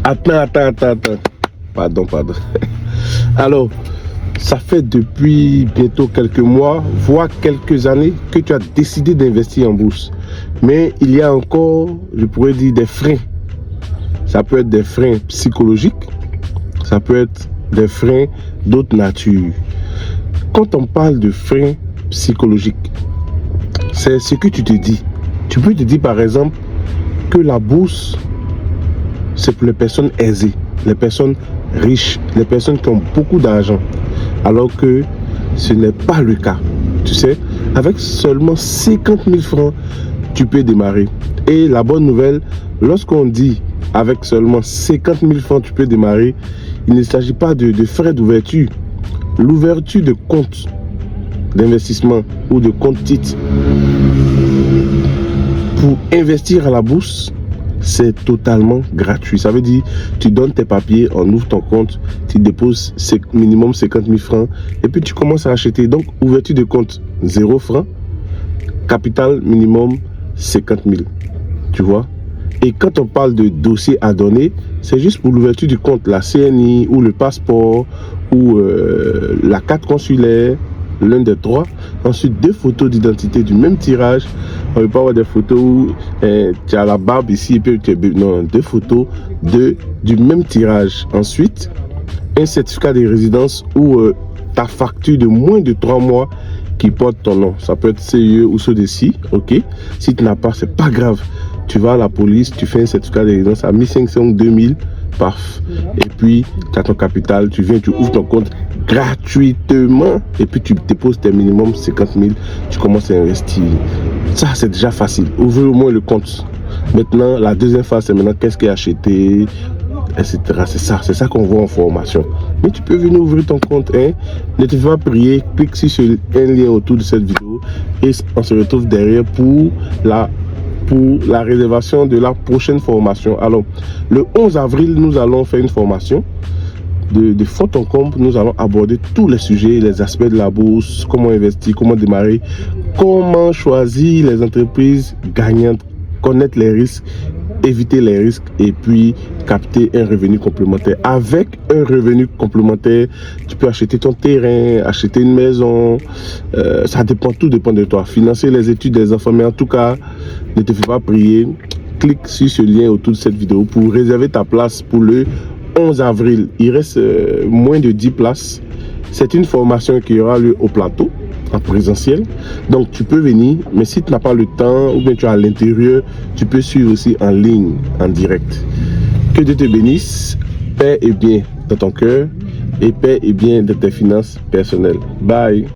Attends. Pardon. Alors, ça fait depuis bientôt quelques mois, voire quelques années, que tu as décidé d'investir en bourse. Mais il y a encore, je pourrais dire, des freins. Ça peut être des freins psychologiques, ça peut être des freins d'autre nature. Quand on parle de freins psychologiques, c'est ce que tu te dis. Tu peux te dire par exemple que la bourse, c'est pour les personnes aisées, les personnes riches, les personnes qui ont beaucoup d'argent. Alors que ce n'est pas le cas. Tu sais, avec seulement 50 000 francs, tu peux démarrer. Et la bonne nouvelle, lorsqu'on dit avec seulement 50 000 francs, tu peux démarrer, il ne s'agit pas de frais d'ouverture. L'ouverture de compte d'investissement ou de compte titre pour investir à la bourse, c'est totalement gratuit. Ça veut dire, tu donnes tes papiers, on ouvre ton compte, tu déposes minimum 50 000 francs et puis tu commences à acheter. Donc, ouverture de compte 0 francs, capital minimum 50 000. Tu vois? Et quand on parle de dossier à donner, c'est juste pour l'ouverture du compte, la CNI ou le passeport ou la carte consulaire, l'un des trois. Ensuite, 2 photos d'identité du même tirage. On ne veut pas avoir des photos où tu as la barbe ici et puis tu es... Non, 2 photos du même tirage. Ensuite, un certificat de résidence ou ta facture de moins de 3 mois qui porte ton nom. Ça peut être CE ou CEDECI, ok? Si tu n'as pas, c'est pas grave. Tu vas à la police, tu fais un certificat de résidence à 1500, 2000, paf. Et puis, tu as ton capital, tu viens, tu ouvres ton compte gratuitement. Et puis, tu déposes tes minimum 50 000, tu commences à investir. Ça, c'est déjà facile. Ouvre au moins le compte. Maintenant, la deuxième phase, c'est maintenant qu'est-ce qui est acheté, etc. C'est ça qu'on voit en formation. Mais tu peux venir ouvrir ton compte, hein. Ne te fais pas prier, clique sur un lien autour de cette vidéo et on se retrouve derrière pour la réservation de la prochaine formation. Alors, le 11 avril, nous allons faire une formation de fond en comble. Nous allons aborder tous les sujets, les aspects de la bourse, comment investir, comment démarrer, comment choisir les entreprises gagnantes, connaître les risques, éviter les risques et puis capter un revenu complémentaire. Avec un revenu complémentaire, tu peux acheter ton terrain, acheter une maison, ça dépend, tout dépend de toi. Financer les études des enfants, mais en tout cas, ne te fais pas prier. Clique sur ce lien autour de cette vidéo pour réserver ta place pour le 11 avril. Il reste moins de 10 places. C'est une formation qui aura lieu au plateau, en présentiel. Donc tu peux venir, mais si tu n'as pas le temps ou bien tu es à l'intérieur, tu peux suivre aussi en ligne, en direct. Que Dieu te bénisse, paix et bien dans ton cœur et paix et bien dans tes finances personnelles. Bye.